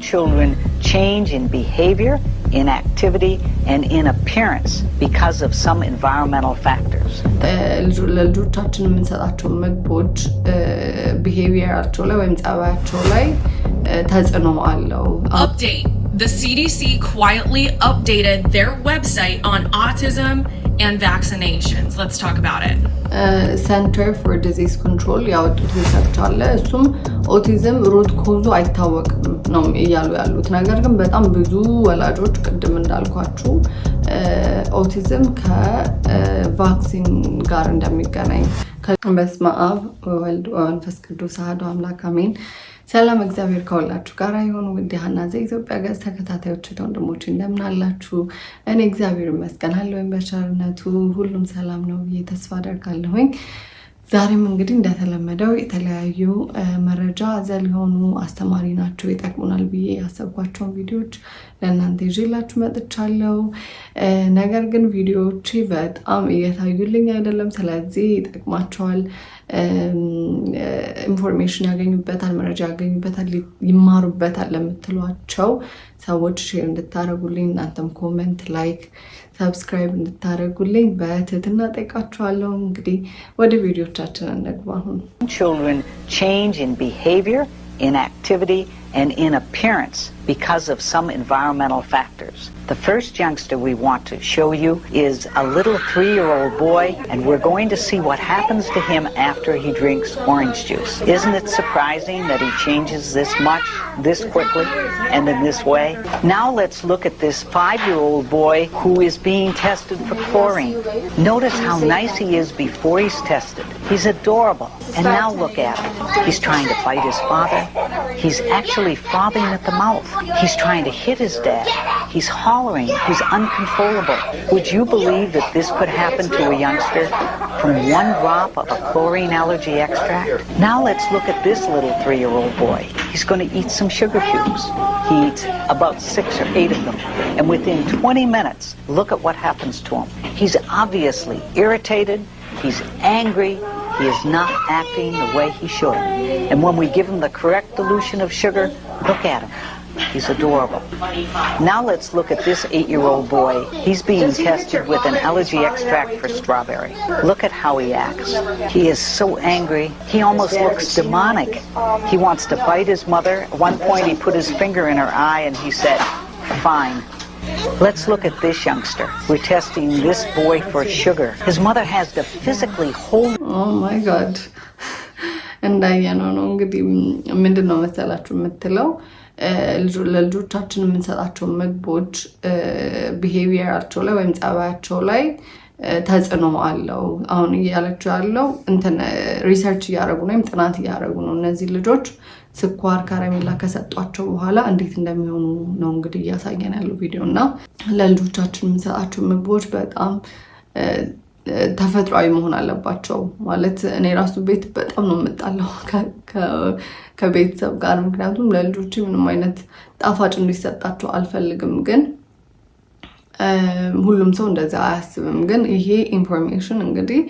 Children change in behavior, in activity, and in appearance because of some environmental factors. ለልጆቻችን የምንሰጣቸው ምግቦች ቢሄቪየራቸው ላይ ወይም ጸባያቸው ላይ ተጽዕኖ አለው። Update. The CDC quietly updated their website on autism and vaccinations. Let's talk about it. Center for Disease Control ያወጡት ሪሰርች አለ። እሱም ኦቲዝም ሩት ኮዙ አይታወቅም ነው እያሉ ያሉት። ነገር ግን በጣም ብዙ ወላጆች ቅድም እንዳልኳችሁ ኦቲዝም ከቫክሲን ጋር እንደሚገናኝ በስመ አብ ወወልድ ወመንፈስ ቅዱስ አሐዱ አምላክ አሜን። ሰላም እግዚአብሔር ከሁላችሁ ጋር ይሁን። ውድ ሀና ዘኢትዮጵያ ገጽ ተከታታዮች ወንድሞች እንደምን አላችሁ? እኔ እግዚአብሔር ይመስገን አለሁኝ በቸርነቱ ሁሉም ሰላም ነው ብዬ ተስፋ አደርጋለሁኝ። ዛሬም እንግዲህ እንደተለመደው የተለያዩ መረጃ አዘል የሆኑ አስተማሪ ናቸው ይጠቅሙናል ብዬ ያሰብኳቸውን ቪዲዮዎች ለእናንተ ይዤላችሁ መጥቻለሁ። ነገር ግን ቪዲዮዎቼ በጣም እየታዩልኝ አይደለም። ስለዚህ ይጠቅማቸዋል፣ ኢንፎርሜሽን ያገኙበታል፣ መረጃ ያገኙበታል፣ ይማሩበታል ለምትሏቸው ሰዎች ሼር እንድታደርጉልኝ እናንተም ኮሜንት፣ ላይክ፣ ሰብስክራይብ እንድታደርጉልኝ በትህትና ጠይቃችኋለሁ። እንግዲህ ወደ ቪዲዮቻችን እንግባ። አሁን Children change in behavior, in activity, and in appearance because of some environmental factors. The first youngster we want to show you is a little 3-year-old boy, and we're going to see what happens to him after he drinks orange juice. Isn't it surprising that he changes this much, this quickly, and in this way? Now let's look at this 5-year-old boy who is being tested for chlorine. Notice how nice he is before he's tested. He's adorable. And now look at him. He's trying to fight his father. He's actually frothing at the mouth. He's trying to hit his dad. He's hollering. He's uncontrollable. Would you believe that this could happen to a youngster from one drop of a chlorine allergy extract? Now let's look at this little 3-year-old boy. He's going to eat some sugar cubes. He eats about 6 or 8 of them. And within 20 minutes, look at what happens to him. He's obviously irritated. He's angry. He is not acting the way he should. And when we give him the correct dilution of sugar, look at him. He's adorable. Now let's look at this 8-year-old boy. He's being tested with an allergy extract for strawberry. Look at how he acts. He is so angry. He almost looks demonic. He wants to bite his mother. At one point he put his finger in her eye and he said, "Fine." Let's look at this youngster. We're testing this boy for sugar. His mother has to physically hold... Oh my God. እንዳየነው ነው እንግዲህ ምንድነው መሰላችሁ የምትለው ለልጆቻችን የምንሰጣቸው ምግቦች ቢሄቪየራቸው ላይ ወይም ጸባያቸው ላይ ተጽዕኖ አለው። አሁን እያለችው ያለው እንትን ሪሰርች እያደረጉ ነው ወይም ጥናት እያደረጉ ነው። እነዚህ ልጆች ስኳር ካራሜላ ከሰጧቸው በኋላ እንዴት እንደሚሆኑ ነው እንግዲህ እያሳየን ያለው ቪዲዮ እና ለልጆቻችን የምንሰጣቸው ምግቦች በጣም ተፈጥሯዊ መሆን አለባቸው። ማለት እኔ ራሱ ቤት በጣም ነው የምጣለው ከቤተሰብ ጋር፣ ምክንያቱም ለልጆች ምንም አይነት ጣፋጭ እንዲሰጣቸው አልፈልግም። ግን ሁሉም ሰው እንደዛ አያስብም። ግን ይሄ ኢንፎርሜሽን እንግዲህ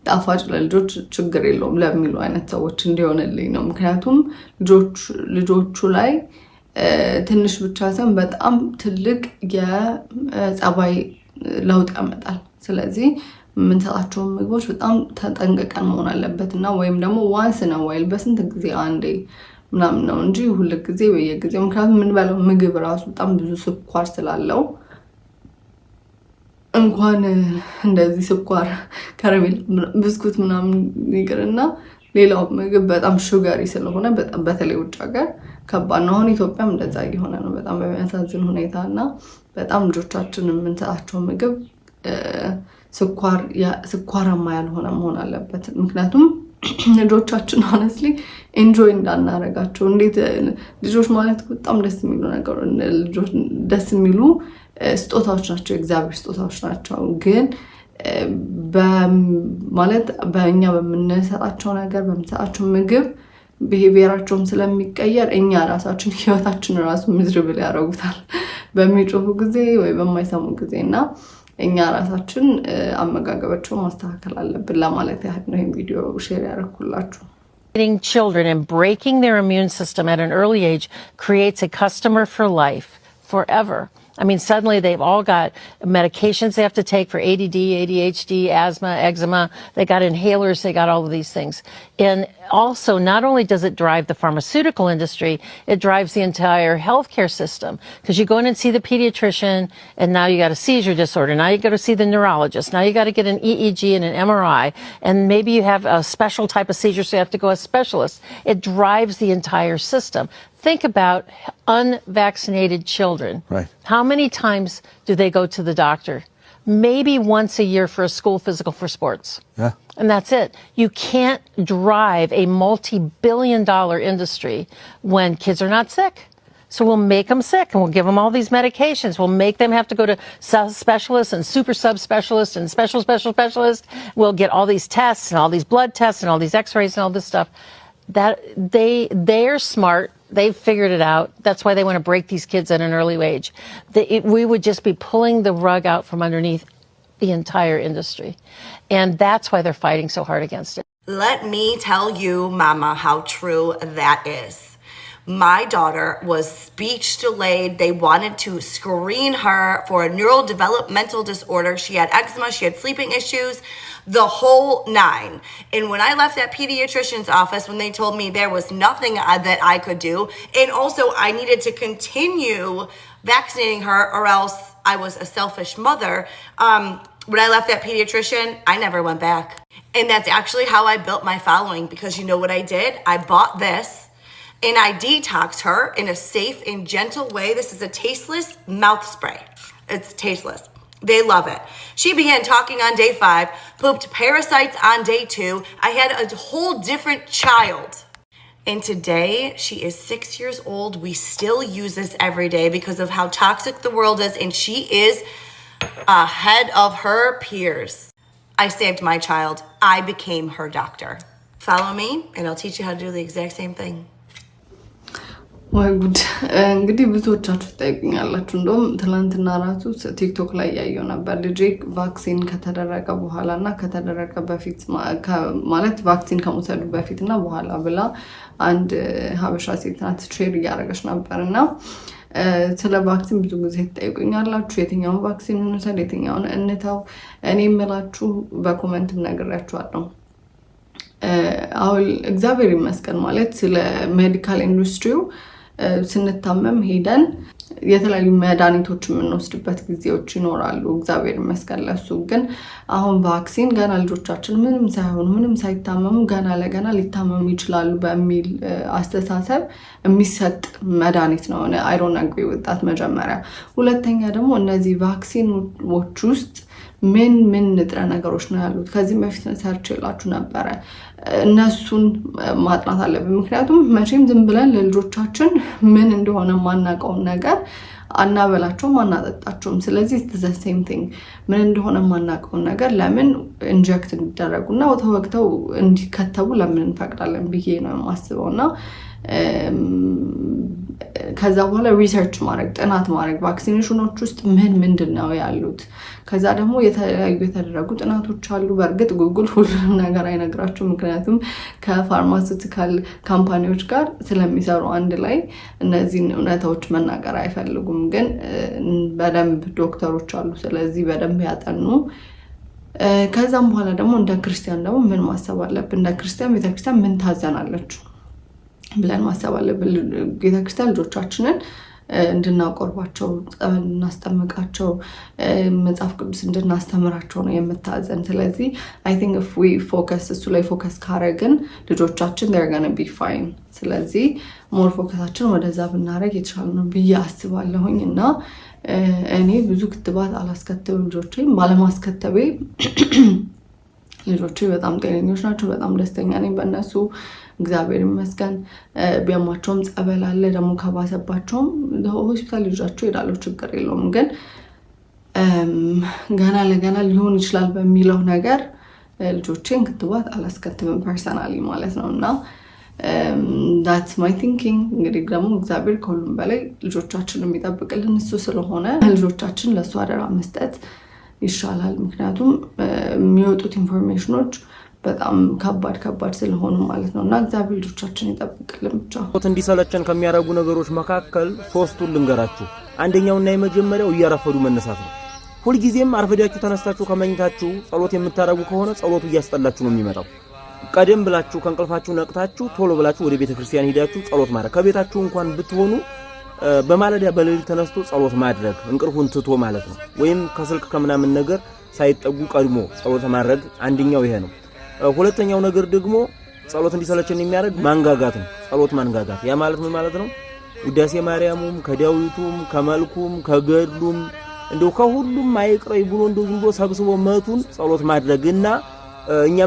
ጣፋጭ ለልጆች ችግር የለውም ለሚሉ አይነት ሰዎች እንዲሆንልኝ ነው። ምክንያቱም ልጆቹ ላይ ትንሽ ብቻ ሳይሆን በጣም ትልቅ የጸባይ ለውጥ ያመጣል። ስለዚህ የምንሰጣቸውን ምግቦች በጣም ተጠንቅቀን መሆን አለበት እና ወይም ደግሞ ዋንስ ነው ዋይል በስንት ጊዜ አንዴ ምናምን ነው እንጂ ሁሉ ጊዜ በየጊዜው። ምክንያቱም የምንበላው ምግብ ራሱ በጣም ብዙ ስኳር ስላለው እንኳን እንደዚህ ስኳር ከረሜላ፣ ብስኩት ምናምን ይቅርና ሌላው ምግብ በጣም ሹጋሪ ስለሆነ በጣም በተለይ ውጭ ሀገር ከባድ ነው። አሁን ኢትዮጵያም እንደዛ እየሆነ ነው በጣም በሚያሳዝን ሁኔታ እና በጣም ልጆቻችን የምንሰጣቸው ምግብ ስኳራማ ያልሆነ መሆን አለበት። ምክንያቱም ልጆቻችን ሆነስሊ ኤንጆይ እንዳናረጋቸው። እንዴት ልጆች ማለት በጣም ደስ የሚሉ ነገር ልጆች ደስ የሚሉ ስጦታዎች ናቸው፣ የእግዚአብሔር ስጦታዎች ናቸው። ግን ማለት በእኛ በምንሰጣቸው ነገር በምንሰጣቸው ምግብ ቢሄቪየራቸውም ስለሚቀየር እኛ ራሳችን ህይወታችን ራሱ ሚዝራብል ያደርጉታል በሚጮሁ ጊዜ ወይ በማይሰሙ ጊዜ እና እኛ ራሳችን አመጋገባቸውን ማስተካከል አለብን ለማለት ያህል ነው ይሄን ቪዲዮ ሼር ያደረኩላችሁ። Children and breaking their immune system at an early age creates a customer for life, forever. I mean, suddenly they've all got medications they have to take for ADD, ADHD, asthma, eczema. They got inhalers. They got all of these things. And also, not only does it drive the pharmaceutical industry, it drives the entire healthcare system. Because you go in and see the pediatrician, and now you got a seizure disorder. Now you got to see the neurologist. Now you got to get an EEG and an MRI. And maybe you have a special type of seizure, so you have to go a specialist. It drives the entire system. Think about unvaccinated children. Right. How many times do they go to the doctor? Maybe once a year for a school physical for sports. Yeah. And that's it. You can't drive a multi-billion-dollar industry when kids are not sick. So we'll make them sick and we'll give them all these medications. We'll make them have to go to specialists and super subspecialists and specialists. We'll get all these tests and all these blood tests and all these x-rays and all this stuff. That they're smart. They've figured it out. That's why they want to break these kids at an early age. We would just be pulling the rug out from underneath the entire industry. And that's why they're fighting so hard against it. Let me tell you, Mama, how true that is. My daughter was speech delayed. They wanted to screen her for a neurodevelopmental disorder. She had eczema, she had sleeping issues, the whole nine. And when I left that pediatrician's office, when they told me there was nothing that I could do, and also I needed to continue vaccinating her or else I was a selfish mother, when I left that pediatrician, I never went back. And that's actually how I built my following, because you know what I did? I bought this and I detoxed her in a safe and gentle way. This is a tasteless mouth spray. It's tasteless. They love it. She began talking on day 5, pooped parasites on day 2. I had a whole different child. And today, she is 6 years old. We still use this every day because of how toxic the world is. And she is ahead of her peers. I saved my child. I became her doctor. Follow me and I'll teach you how to do the exact same thing. ወይ ጉድ እንግዲህ ብዙዎቻችሁ ትጠይቁኛላችሁ። እንደውም ትናንትና ራሱ ቲክቶክ ላይ ያየው ነበር ልጄ ቫክሲን ከተደረገ በኋላና ከተደረገ በፊት ማለት ቫክሲን ከመውሰዱ በፊትና በኋላ ብላ አንድ ሀበሻ ሴት ናት ሼር እያደረገች ነበርና ስለ ቫክሲን ብዙ ጊዜ ትጠይቁኛላችሁ። የትኛውን ቫክሲን እንውሰድ የትኛውን እንተው? እኔ የምላችሁ በኮሜንትም ነግሬያችኋለሁ። አሁን እግዚአብሔር ይመስገን ማለት ስለ ሜዲካል ኢንዱስትሪው ስንታመም ሄደን የተለያዩ መድኃኒቶች የምንወስድበት ጊዜዎች ይኖራሉ። እግዚአብሔር ይመስገን ለሱ። ግን አሁን ቫክሲን ገና ልጆቻችን ምንም ሳይሆኑ ምንም ሳይታመሙ ገና ለገና ሊታመሙ ይችላሉ በሚል አስተሳሰብ የሚሰጥ መድኃኒት ነው። I don't agree with that መጀመሪያ። ሁለተኛ ደግሞ እነዚህ ቫክሲኖች ውስጥ ምን ንጥረ ነገሮች ነው ያሉት? ከዚህ በፊት ሰርች ይላችሁ ነበር። እነሱን ማጥናት አለብን። ምክንያቱም መቼም ዝም ብለን ለልጆቻችን ምን እንደሆነ ማናቀው ነገር አናበላቸው ማናጠጣቸውም። ስለዚህ it's the same thing። ምን እንደሆነ ማናቀው ነገር ለምን ኢንጀክት እንዲደረጉና ተወግተው እንዲከተቡ ለምን እንፈቅዳለን ብዬ ነው የማስበውና ከዛ በኋላ ሪሰርች ማድረግ ጥናት ማድረግ ቫክሲኔሽኖች ውስጥ ምንድነው ያሉት። ከዛ ደግሞ የተደረጉ ጥናቶች አሉ። በእርግጥ ጉግል ሁሉንም ነገር አይነግራችሁም፣ ምክንያቱም ከፋርማሲውቲካል ካምፓኒዎች ጋር ስለሚሰሩ አንድ ላይ እነዚህን እውነታዎች መናገር አይፈልጉም። ግን በደንብ ዶክተሮች አሉ፣ ስለዚህ በደንብ ያጠኑ። ከዛም በኋላ ደግሞ እንደ ክርስቲያን ደግሞ ምን ማሰብ አለብን? እንደ ክርስቲያን ቤተክርስቲያን ምን ታዘናለች ብለን ማሰብ አለብን። ቤተክርስቲያን ልጆቻችንን እንድናቆርባቸው እንድናስጠምቃቸው መጽሐፍ ቅዱስ እንድናስተምራቸው ነው የምታዘን። ስለዚህ I think if we focus እሱ ላይ ፎከስ ካረግን ልጆቻችን they're going to be fine። ስለዚህ ሞር ፎከሳችን ወደዛ ብናረግ የተሻለ ነው ብዬ አስባለሁኝ። እና እኔ ብዙ ክትባት አላስከተብም ልጆቼን ባለማስከተቤ ልጆቼ በጣም ጤነኞች ናቸው። በጣም ደስተኛ ነኝ በእነሱ እግዚአብሔር ይመስገን። ቢያማቸውም ጸበል አለ፣ ደግሞ ከባሰባቸውም ሆስፒታል ልጆቻቸው ይሄዳሉ፣ ችግር የለውም። ግን ገና ለገና ሊሆን ይችላል በሚለው ነገር ልጆቼን ክትባት አላስከትብም ፐርሰናሊ ማለት ነው። እና that's my thinking። እንግዲህ ደግሞ እግዚአብሔር ከሁሉም በላይ ልጆቻችንን የሚጠብቅልን እሱ ስለሆነ ልጆቻችን ለእሱ አደራ መስጠት ይሻላል። ምክንያቱም የሚወጡት ኢንፎርሜሽኖች በጣም ከባድ ስለሆኑ ማለት ነውና እግዚአብሔር ልጆቻችን ይጠብቅልን ብቻ። እንዲሰለቸን ከሚያረጉ ነገሮች መካከል ሶስቱን ልንገራችሁ። አንደኛውና የመጀመሪያው እያረፈዱ መነሳት ነው። ሁሉ ጊዜም አርፈዳችሁ ተነስታችሁ ከመኝታችሁ ጸሎት የምታረጉ ከሆነ ጸሎቱ እያስጠላችሁ ነው የሚመጣው። ቀደም ብላችሁ ከንቅልፋችሁ ነቅታችሁ ቶሎ ብላችሁ ወደ ቤተክርስቲያን ሄዳችሁ ጸሎት ማድረግ፣ ከቤታችሁ እንኳን ብትሆኑ በማለዳ በሌሊት ተነስቶ ጸሎት ማድረግ እንቅልፉን ትቶ ማለት ነው። ወይም ከስልክ ከምናምን ነገር ሳይጠጉ ቀድሞ ጸሎት ማድረግ አንደኛው ይሄ ነው። ሁለተኛው ነገር ደግሞ ጸሎት እንዲሰለቸን የሚያደርግ ማንጋጋት ነው። ጸሎት ማንጋጋት ያ ማለት ምን ማለት ነው? ውዳሴ ማርያሙም ከዳዊቱም ከመልኩም ከገድሉም እንደው ከሁሉም አይቅረይ ብሎ እንደው ዝም ብሎ ሰብስቦ መቱን ጸሎት ማድረግና እኛ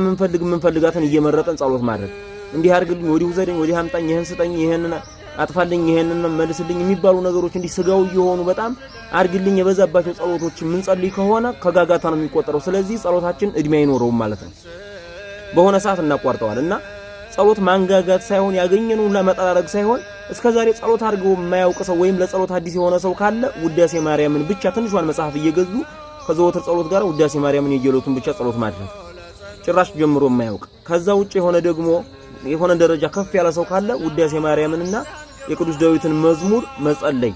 ምንፈልጋትን እየመረጠን ጸሎት ማድረግ እንዲህ አርግልኝ፣ ወዲህ ውሰደኝ፣ ወዲህ አምጣኝ፣ ይሄን ስጠኝ፣ ይሄን አጥፋልኝ፣ ይሄን መልስልኝ የሚባሉ ነገሮች እንዲህ ስጋው እየሆኑ በጣም አርግልኝ የበዛባቸው ጸሎቶች ምን ጸልይ ከሆነ ከጋጋታ ነው የሚቆጠረው። ስለዚህ ጸሎታችን እድሜ አይኖረውም ማለት ነው። በሆነ ሰዓት እናቋርጠዋልና ጸሎት ማንጋጋት ሳይሆን ያገኘነውን ለመጠራረግ ሳይሆን እስከዛሬ ጸሎት አድርገው የማያውቅ ሰው ወይም ለጸሎት አዲስ የሆነ ሰው ካለ ውዳሴ ማርያምን ብቻ ትንሿን መጽሐፍ እየገዙ ከዘወትር ጸሎት ጋር ውዳሴ ማርያምን የየለቱን ብቻ ጸሎት ማድረግ ጭራሽ ጀምሮ የማያውቅ ከዛ ውጪ የሆነ ደግሞ የሆነ ደረጃ ከፍ ያለ ሰው ካለ ውዳሴ ማርያምንና የቅዱስ ዳዊትን መዝሙር መጸለይ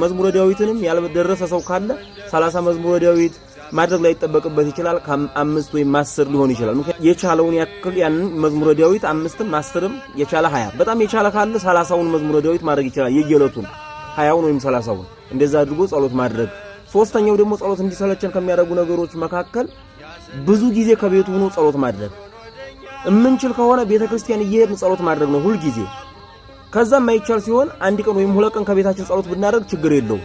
መዝሙረ ዳዊትንም ያልደረሰ ሰው ካለ 30 መዝሙረ ዳዊት ማድረግ ላይ ተጠበቅበት ይችላል። ከ5 ወይም 10 ሊሆን ይችላል። ምክንያቱም የቻለውን ያክል ያንን መዝሙረ ዳዊት 5ም 10ም የቻለ 20 በጣም የቻለ ካለ 30ውን መዝሙረ ዳዊት ማድረግ ይችላል። የየለቱን 20ውን ወይም 30ውን እንደዛ አድርጎ ጸሎት ማድረግ። ሶስተኛው ደግሞ ጸሎት እንዲሰለቸን ከሚያደርጉ ነገሮች መካከል ብዙ ጊዜ ከቤቱ ሆኖ ጸሎት ማድረግ። እምንችል ከሆነ ቤተክርስቲያን እየሄድን ጸሎት ማድረግ ነው ሁሉ ጊዜ። ከዛም ማይቻል ሲሆን አንድ ቀን ወይም ሁለት ቀን ከቤታችን ጸሎት ብናደርግ ችግር የለውም።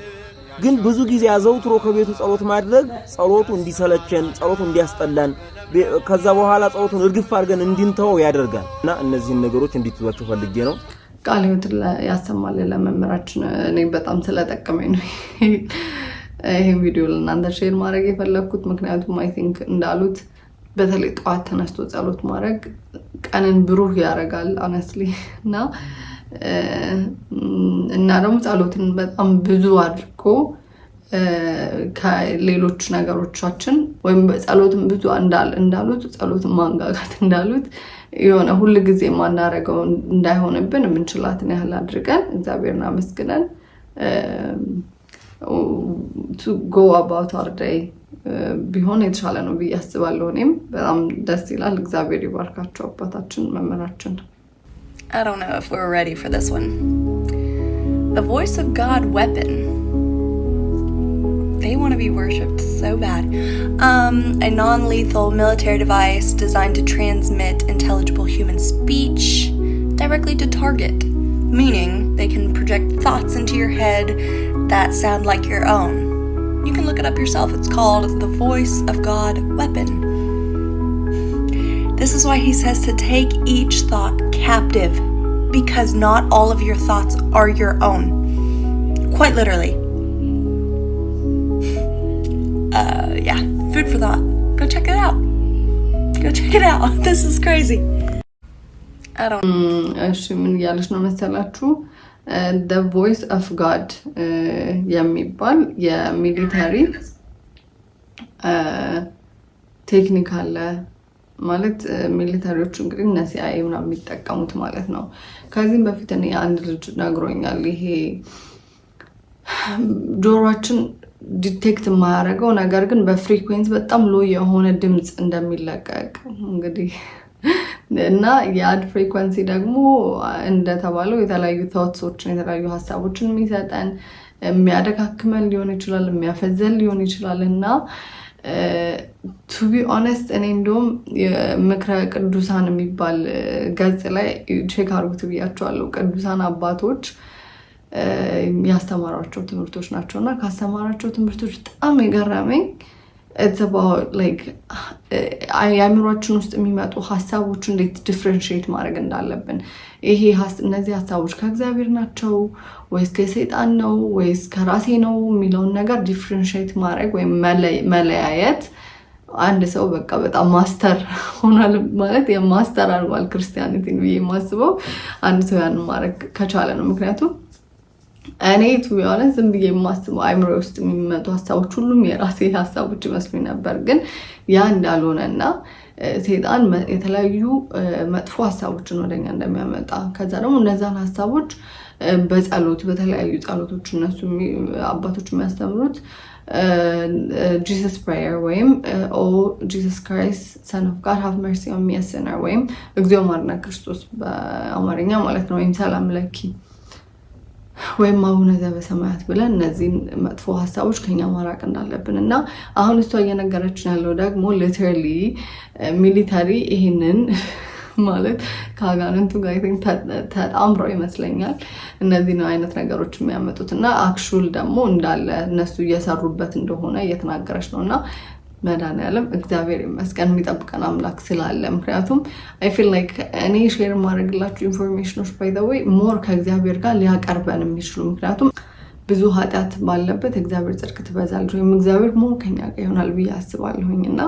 ግን ብዙ ጊዜ አዘውትሮ ከቤቱ ጸሎት ማድረግ ጸሎቱ እንዲሰለቸን ጸሎቱ እንዲያስጠላን ከዛ በኋላ ጸሎቱን እርግፍ አድርገን እንድንተወው ያደርጋል። እና እነዚህን ነገሮች እንዲትዟቸው ፈልጌ ነው። ቃል ሕይወት ያሰማል ለመምህራችን። እኔ በጣም ስለጠቀመኝ ነው ይሄን ቪዲዮ ለእናንተ ሼር ማድረግ የፈለኩት። ምክንያቱም አይ ቲንክ እንዳሉት በተለይ ጠዋት ተነስቶ ጸሎት ማድረግ ቀንን ብሩህ ያደርጋል honestly እና ደግሞ ጸሎትን በጣም ብዙ አድርጎ ከሌሎች ነገሮቻችን ወይም ጸሎትን ብዙ እንዳሉት ጸሎትን ማንጋጋት እንዳሉት የሆነ ሁሉ ጊዜ ማናረገው እንዳይሆንብን ምንችላትን ያህል አድርገን እግዚአብሔርን አመስግነን to go about our day ቢሆን የተሻለ ነው ብዬ አስባለሁ። እኔም በጣም ደስ ይላል። እግዚአብሔር ይባርካቸው አባታችን መምህራችን። I don't know if we're ready for this one. The voice of God weapon. They want to be worshipped so bad. A non-lethal military device designed to transmit intelligible human speech directly to target, meaning they can project thoughts into your head that sound like your own. You can look it up yourself. It's called the Voice of God weapon. This is why he says to take each thought captive, because not all of your thoughts are your own. Quite literally. Yeah, food for thought. Go check it out. Go check it out. This is crazy. I don't እሺ ምን ያለሽ ነው መሰላችሁ? The Voice of God የሚባል የሚሊተሪ ቴክኒክ አለ ማለት ሚሊተሪዎች እንግዲህ ነሲአይ ምናምን የሚጠቀሙት ማለት ነው። ከዚህም በፊት እኔ አንድ ልጅ ነግሮኛል። ይሄ ጆሮአችን ዲቴክት የማያደርገው ነገር ግን በፍሪኩዌንስ በጣም ሎ የሆነ ድምፅ እንደሚለቀቅ እንግዲህ እና የአድ ፍሪኩዌንሲ ደግሞ እንደተባለው የተለያዩ ቶትሶችን የተለያዩ ሀሳቦችን የሚሰጠን የሚያደካክመን ሊሆን ይችላል፣ የሚያፈዘን ሊሆን ይችላል እና to be honest እኔ እንደውም ምክረ ቅዱሳን የሚባል ገጽ ላይ ቼክ አድርጉት ብያቸዋለሁ። ቅዱሳን አባቶች ያስተማሯቸው ትምህርቶች ናቸውና ካስተማራቸው ትምህርቶች በጣም የገረመኝ it's about like አእምሯችን ውስጥ የሚመጡ ሀሳቦች እንዴት ዲፍረንሺየት ማድረግ እንዳለብን ይሄ እነዚህ ሀሳቦች ከእግዚአብሔር ናቸው ወይስ ከሰይጣን ነው ወይስ ከራሴ ነው የሚለውን ነገር ዲፍረንሺየት ማድረግ ወይም መለያየት አንድ ሰው በቃ በጣም ማስተር ሆኗል ማለት የማስተር አርጓል ክርስቲያኒቲን ብዬ የማስበው አንድ ሰው ያን ማድረግ ከቻለ ነው። ምክንያቱም እኔ ቱቢያለ ዝም ብዬ የማስበው አይምሮ ውስጥ የሚመጡ ሀሳቦች ሁሉም የራሴ ሀሳቦች ይመስሉኝ ነበር፣ ግን ያ እንዳልሆነና ሰይጣን የተለያዩ መጥፎ ሐሳቦችን ወደኛ እንደሚያመጣ ከዛ ደግሞ እነዛን ሐሳቦች በጸሎት በተለያዩ ጸሎቶች እነሱ አባቶች የሚያስተምሩት Jesus prayer ወይም oh Jesus Christ son of God have mercy on me a sinner ወይም እግዚኦ ማርነ ክርስቶስ በአማርኛ ማለት ነው ወይም ሰላም ለኪ ወይም አቡነ ዘበሰማያት ብለን እነዚህን መጥፎ ሐሳቦች ከኛ ማራቅ እንዳለብንና አሁን እሷ እየነገረችን ያለው ደግሞ ሊተራሊ ሚሊታሪ ይሄንን ማለት ካጋንንቱ ጋር ተጣምሮ ይመስለኛል እነዚህ ነው አይነት ነገሮች የሚያመጡትና አክቹዋል ደግሞ እንዳለ እነሱ እየሰሩበት እንደሆነ እየተናገረች ነውና መድኃኒዓለም እግዚአብሔር ይመስገን የሚጠብቀን አምላክ ስላለ ምክንያቱም I feel like እኔ ሼር ማድረግላችሁ ኢንፎርሜሽኖች by the way ሞር ከእግዚአብሔር ጋር ሊያቀርበን የሚችሉ ምክንያቱም ብዙ ኃጢአት ባለበት እግዚአብሔር ጽድቅ ትበዛለች ወይም እግዚአብሔር ሞር ከኛ ጋር ይሆናል ብዬ አስባለሁኝና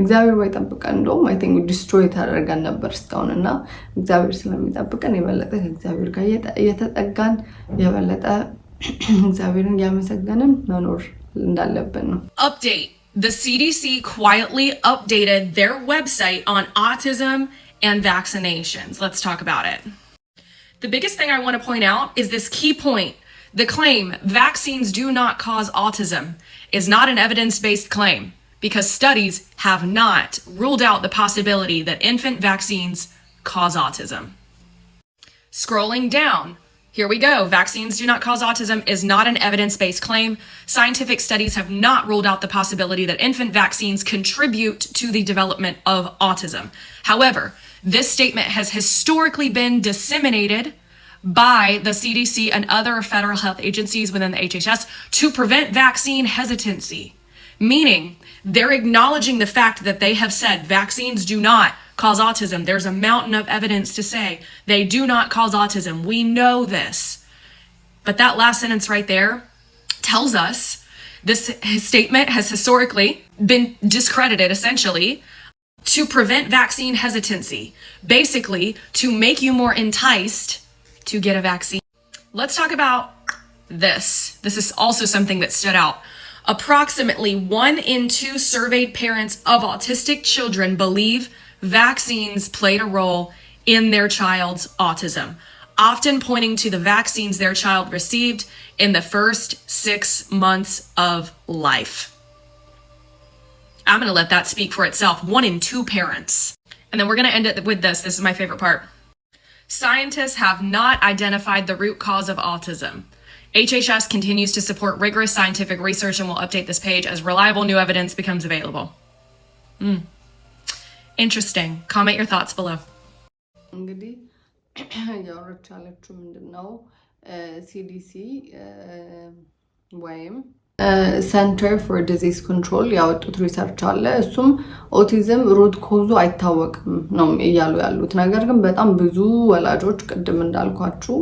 እግዚአብሔር ባይጠብቀን እንደውም I think ዲስትሮይ ታደርገን ነበር እስካሁንና እግዚአብሔር ስለሚጠብቀን የበለጠ ከእግዚአብሔር ጋር እየተጠጋን የበለጠ እግዚአብሔርን ያመሰገንን መኖር እንዳለብን ነው Update. The CDC quietly updated their website on autism and vaccinations. Let's talk about it. The biggest thing I want to point out is this key point. The claim vaccines do not cause autism is not an evidence-based claim because studies have not ruled out the possibility that infant vaccines cause autism. Scrolling down. Here we go. Vaccines do not cause autism is not an evidence-based claim. Scientific studies have not ruled out the possibility that infant vaccines contribute to the development of autism. However, this statement has historically been disseminated by the CDC and other federal health agencies within the HHS to prevent vaccine hesitancy, meaning they're acknowledging the fact that they have said vaccines do not cause autism. There's a mountain of evidence to say they do not cause autism. We know this. But that last sentence right there tells us this statement has historically been discredited essentially to prevent vaccine hesitancy, basically to make you more enticed to get a vaccine. Let's talk about this. This is also something that stood out. Approximately 1 in 2 surveyed parents of autistic children believe vaccines played a role in their child's autism, often pointing to the vaccines their child received in the first 6 months of life. I'm going to let that speak for itself. 1 in 2 parents. And then we're going to end it with this. This is my favorite part. Scientists have not identified the root cause of autism. HHS continues to support rigorous scientific research and will update this page as reliable new evidence becomes available. Interesting. Comment your thoughts below. እንግዲህ ያወራች ያለችው ምንድነው CDC ወይም Center for Disease Control ያወጡት ሪሰርች አለ እሱም ኦቲዝም ሩት ኮዙ አይታወቅም ነው እያሉ ያሉት ነገር ግን በጣም ብዙ ወላጆች ቅድም እንዳልኳችሁ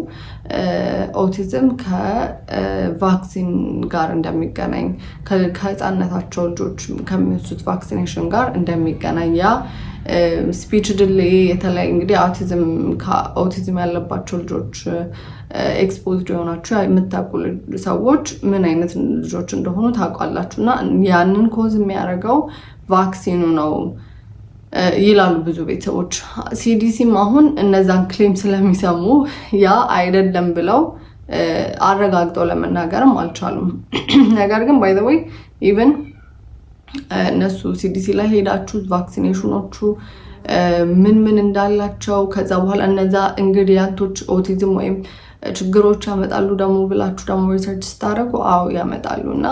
ኦቲዝም ከቫክሲን ጋር እንደሚገናኝ ከህፃንነታቸው ልጆች ከሚወስዱት ቫክሲኔሽን ጋር እንደሚገናኝ ያ ስፒች ዲሌይ የተለያየ እንግዲህ ኦቲዝም ያለባቸው ልጆች ኤክስፖዝድ የሆናችሁ የምታውቁ ሰዎች ምን አይነት ልጆች እንደሆኑ ታውቃላችሁና ያንን ኮዝ የሚያደርገው ቫክሲኑ ነው ይላሉ ብዙ ቤተሰቦች ሲዲሲም አሁን እነዛን ክሌም ስለሚሰሙ ያ አይደለም ብለው አረጋግጠው ለመናገርም አልቻሉም ነገር ግን ባይ ዘ ዌይ ኢቭን እነሱ ሲዲሲ ላይ ሄዳችሁ ቫክሲኔሽኖቹ ምን እንዳላቸው ከዛ በኋላ እነዛ ኢንግሪዲየንቶች ኦቲዝም ወይም ችግሮች ያመጣሉ ደግሞ ብላችሁ ደግሞ ሪሰርች ስታደርጉ አዎ ያመጣሉና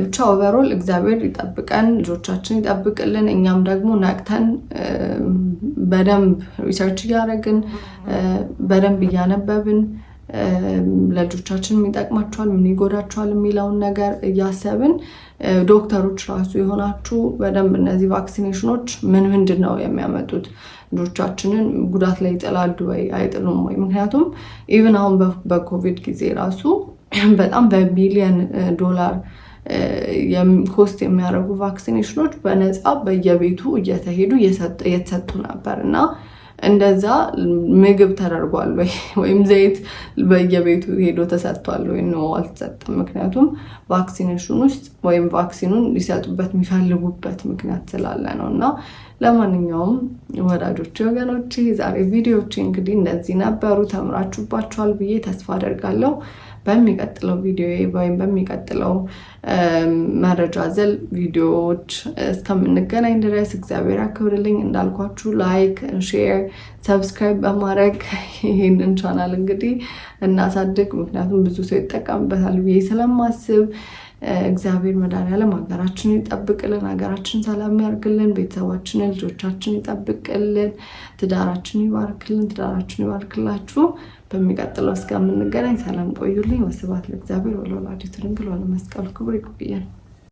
ብቻ ኦቨርኦል እግዚአብሔር ይጠብቀን ልጆቻችን ይጠብቅልን እኛም ደግሞ ናቅተን በደንብ ሪሰርች ያደረግን በደንብ ያነበብን ለልጆቻችን የሚጠቅማቸዋል ምን ይጎዳቸዋል የሚለውን ነገር ያሰብን ዶክተሮች ራሱ ይሆናችሁ በደንብ እነዚህ ቫክሲኔሽኖች ምንድነው የሚያመጡት ልጆቻችንን ጉዳት ላይ ይጥላሉ ወይ አይጥሉም ወይ ምክንያቱም ኢቭን አሁን በኮቪድ ጊዜ ራሱ በጣም በቢሊየን ዶላር ኮስት የሚያደርጉ ቫክሲኔሽኖች በነፃ በየቤቱ እየተሄዱ እየተሰጡ ነበርና እንደዛ ምግብ ተደርጓል ወይም ዘይት በየቤቱ ሄዶ ተሰጥቷል ወይ ነው አልተሰጠም ምክንያቱም ቫክሲኔሽን ውስጥ ወይም ቫክሲኑን ሊሰጡበት የሚፈልጉበት ምክንያት ስላለ ነውና ለማንኛውም ወዳጆቼ ወገኖቼ ዛሬ ቪዲዮዎች እንግዲህ እንደዚህ ነበሩ ተምራችሁባችኋል ብዬ ተስፋ አደርጋለሁ በሚቀጥለው ቪዲዮ ወይም በሚቀጥለው መረጃ ዘል ቪዲዮዎች እስከምንገናኝ ድረስ እግዚአብሔር ያክብርልኝ እንዳልኳችሁ ላይክ ሼር ሰብስክራይብ በማድረግ ይሄንን ቻናል እንግዲህ እናሳድግ ምክንያቱም ብዙ ሰው ይጠቀምበታል ብዬ ስለማስብ እግዚአብሔር መድኃኒዓለም ሀገራችንን ይጠብቅልን ሀገራችንን ሰላም ያርግልን ቤተሰባችንን ልጆቻችንን ይጠብቅልን ትዳራችንን ይባርክላችሁ በሚቀጥለው እስከምንገናኝ ሰላም ቆዩልኝ ወስብሐት ለእግዚአብሔር ወለወላዲቱ ድንግል ወለመስቀሉ ክቡር ይቆየን